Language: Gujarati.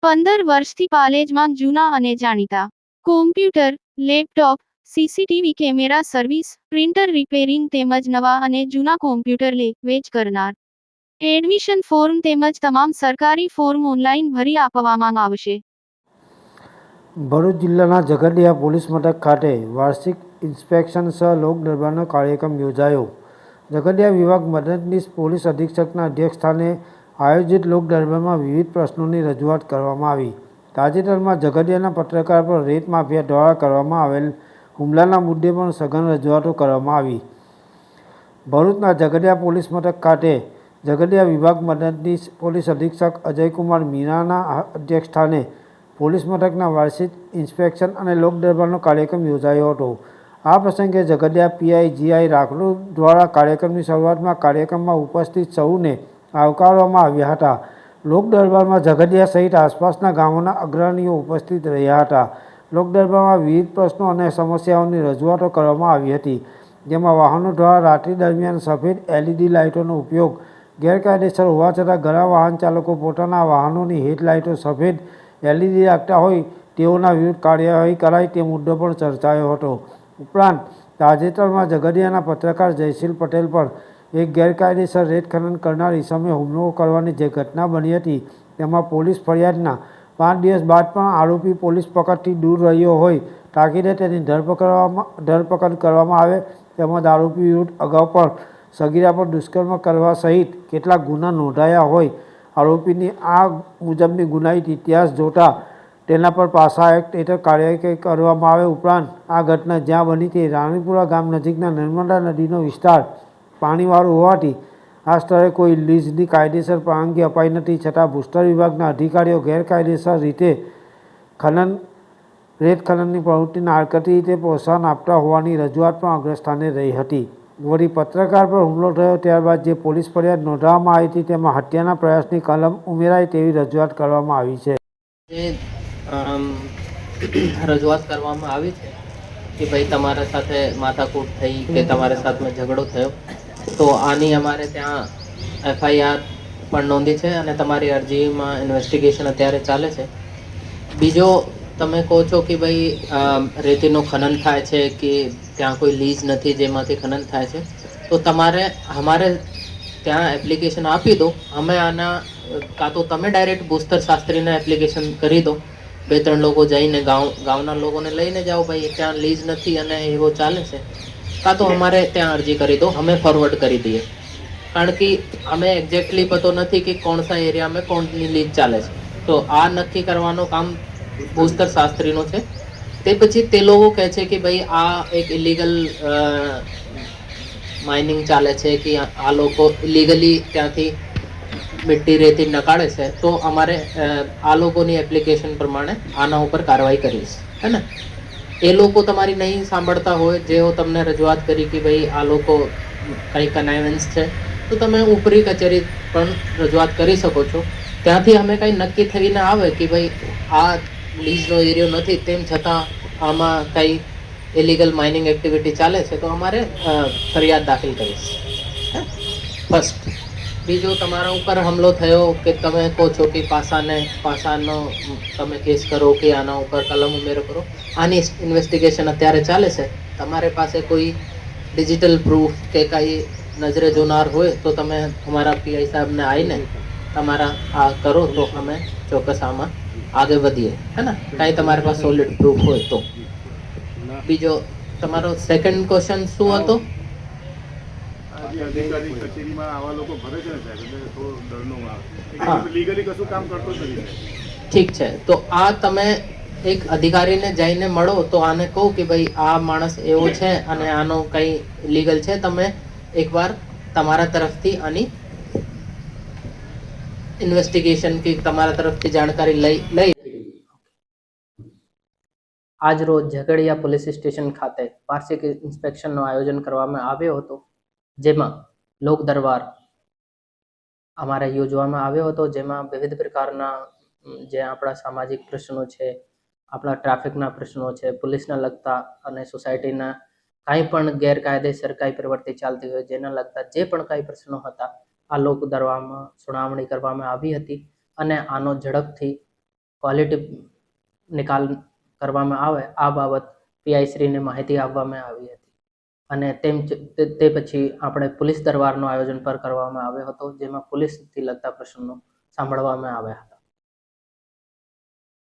15 વર્ષથી પાલેજમાં જૂના અને જાણીતા computer, laptop, CCTV camera service, printer repairing તેમજ નવા અને જૂના કોમ્પ્યુટર લે વેચ કરનાર. એડમિશન ફોર્મ તેમજ તમામ સરકારી ફોર્મ ઓનલાઈન ભરી આપવામાં આવશે. ભરૂચ જિલ્લાના ઝઘડિયા પોલીસ મથક ખાતે વાર્ષિક ઇન્સ્પેક્શન સહ લોક દરબારનો કાર્યક્રમ યોજાયો. ઝઘડિયા વિભાગ મદદનીશ પોલીસ અધિક્ષકના અધ્યક્ષસ્થાને આયોજિત લોક દરબારમાં વિવિધ પ્રશ્નોની રજૂઆત કરવામાં આવી. તાજેતરમાં ઝઘડિયાના પત્રકાર પર રેત માફિયા દ્વારા કરવામાં આવેલ હુમલાના મુદ્દે પણ સઘન રજૂઆતો કરવામાં આવી. ભરૂચના ઝઘડિયા પોલીસ મથક ખાતે ઝઘડિયા વિભાગ મદદનીશ પોલીસ અધિક્ષક અજયકુમાર મીણાના અધ્યક્ષસ્થાને પોલીસ મથકના વાર્ષિક ઇન્સ્પેક્શન અને લોક દરબારનો કાર્યક્રમ યોજાયો હતો. આ પ્રસંગે ઝઘડિયા પીઆઈ જીઆઈ રાઠોડ દ્વારા કાર્યક્રમની શરૂઆતમાં કાર્યક્રમમાં ઉપસ્થિત સૌને આવકારવામાં આવ્યા હતા. લોક દરબારમાં ઝઘડિયા સહિત આસપાસના ગામોના અગ્રણીઓ ઉપસ્થિત રહ્યા હતા. લોક દરબારમાં વિવિધ પ્રશ્નો અને સમસ્યાઓની રજૂઆતો કરવામાં આવી હતી, જેમાં વાહનો દ્વારા રાત્રિ દરમિયાન સફેદ એલઈડી લાઇટોનો ઉપયોગ ગેરકાયદેસર હોવા છતાં ઘણા વાહન ચાલકો પોતાના વાહનોની હેડલાઇટો સફેદ એલઈડી રાખતા હોય તેઓના વિરુદ્ધ કાર્યવાહી કરાય તે મુદ્દો પણ ચર્ચાયો હતો. ઉપરાંત તાજેતરમાં ઝઘડિયાના પત્રકાર જયશીલ પટેલ પર એક ગેરકાયદેસર રેત ખનન કરનાર ઈસમે હુમલો કરવાની જે ઘટના બની હતી, તેમાં પોલીસ ફરિયાદના 5 દિવસ બાદ પણ આરોપી પોલીસ પકડથી દૂર રહ્યો હોય તાકીદે તેની ધરપકડ કરવામાં આવે તેમજ આરોપી વિરુદ્ધ અગાઉ પણ સગીરા પર દુષ્કર્મ કરવા સહિત કેટલાક ગુના નોંધાયા હોય. આરોપીની આ મુજબની ગુનાહિત ઇતિહાસ જોતા તેના પર પાસા એક્ટ હેઠળ કાર્યવાહી કરવામાં આવે. ઉપરાંત આ ઘટના જ્યાં બની તે રાણીપુરા ગામ નજીકના નર્મદા નદીનો વિસ્તાર પાણીવાળું હોવાથી આ સ્થળે કોઈ લીઝની કાયદેસર પરવાનગી અપાઈ નથી, છતાં ભૂસ્તર વિભાગના અધિકારીઓ ગેરકાયદેસર રીતે રેત ખનનની પ્રવૃત્તિને આડકતરી રીતે પ્રોત્સાહન આપતા હોવાની રજૂઆત પણ અગ્રસ્થાને રહી હતી. વળી પત્રકાર પર હુમલો થયો ત્યારબાદ જે પોલીસ ફરિયાદ નોંધવામાં આવી હતી તેમાં હત્યાના પ્રયાસની કલમ ઉમેરાય તેવી રજૂઆત કરવામાં આવી છે. રજૂઆત કરવામાં આવી છે કે ભાઈ તમારા સાથે માથાકૂટ થઈ કે તમારા સાથે ઝઘડો થયો, તો આની અમારે ત્યાં એફઆઈઆર પણ નોંધી છે અને તમારી અરજીમાં ઇન્વેસ્ટિગેશન અત્યારે ચાલે છે. બીજો તમે કહો છો કે ભાઈ રેતીનું ખનન થાય છે કે ત્યાં કોઈ લીઝ નથી જેમાંથી ખનન થાય છે, તો તમારે અમારે ત્યાં એપ્લિકેશન આપી દો. અમે આના કાં તો તમે ડાયરેક્ટ ભૂસ્તર શાસ્ત્રીને એપ્લિકેશન કરી દો, 2-3 લોકો જઈને ગામના લોકોને લઈને જાઓ ભાઈ ત્યાં લીઝ નથી અને એવો ચાલે છે, કાં તો અમારે ત્યાં અરજી કરી દો, અમે ફોરવર્ડ કરી દઈએ. કારણ કે અમે એક્ઝેક્ટલી પતો નથી કે કોણ સા એરિયામાં કોણની લીઝ ચાલે છે, તો આ નક્કી કરવાનું કામ ભૂસ્તર શાસ્ત્રીનો છે. તે પછી તે લોકો કહે છે કે ભાઈ આ એક ઇલીગલ માઇનિંગ ચાલે છે કે આ લોકો ઇલીગલી ત્યાંથી મિટ્ટી રેતી નકાળે છે, તો અમારે આ લોકોની એપ્લિકેશન પ્રમાણે આના ઉપર કાર્યવાહી કરીશ, હે ને. એ લોકો તમારી નહીં સાંભળતા હોય, જેઓ તમને રજૂઆત કરી કે ભાઈ આ લોકો કંઈ કનાઇવન્સ છે, તો તમે ઉપરી કચેરી પણ રજૂઆત કરી શકો છો. ત્યાંથી અમે કંઈ નક્કી થઈને આવે કે ભાઈ આ લીઝનો એરિયો નથી, તેમ છતાં આમાં કંઈ ઇલીગલ માઇનિંગ એક્ટિવિટી ચાલે છે, તો અમારે ફરિયાદ દાખલ કરીશ, ફર્સ્ટ. બીજો તમારા ઉપર હુમલો થયો કે તમે કહો છો કે પાસાનો તમે કેસ કરો કે આના ઉપર કલમ ઉમેરો કરો, આની ઇન્વેસ્ટિગેશન અત્યારે ચાલે છે. તમારે પાસે કોઈ ડિજિટલ પ્રૂફ કે કંઈ નજરે જોનાર હોય તો તમે અમારા પીઆઈ સાહેબને આવીને તમારા આ કરો તો અમે ચોક્કસ આમાં આગળ વધીએ, હે ને. કાંઈ તમારી પાસે સોલિડ પ્રૂફ હોય તો. બીજો તમારો સેકન્ડ ક્વેશ્ચન શું હતો? ઠીક છે, તો આ તમે એક અધિકારીને જઈને મળો તો આને કહો કે ભાઈ આ માણસ એવો છે અને આનો કંઈ લીગલ છે, તમે એકવાર તમારા તરફથી આની ઇન્વેસ્ટિગેશન કે તમારા તરફથી જાણકારી લઈ. આજ રોજ ઝઘડિયા પોલીસ સ્ટેશન ખાતે વાર્ષિક ઇન્સ્પેક્શનનું આયોજન કરવામાં આવ્યો હતો, જેમાં લોક દરબાર અમારે યોજવામાં આવ્યો હતો, જેમાં વિવિધ પ્રકારના જે આપણા સામાજિક પ્રશ્નો છે, આપણા ટ્રાફિકના પ્રશ્નો છે, પોલીસના લગતા અને સોસાયટીના કાંઈ પણ ગેરકાયદેસર કાંઈ પ્રવૃત્તિ ચાલતી હોય જેના લગતા જે પણ કાંઈ પ્રશ્નો હતા, આ લોક દરબારમાં સુનાવણી કરવામાં આવી હતી અને આનો ઝડપથી ક્વોલિટી નિકાલ કરવામાં આવે આ બાબત પીઆઈ શ્રીને માહિતી આપવામાં આવી હતી અને તે પછી આપણે પોલીસ દરબારનું આયોજન પર કરવામાં આવ્યો હતો, જેમાં પોલીસથી લગતા પ્રશ્નો સાંભળવામાં આવ્યા હતા.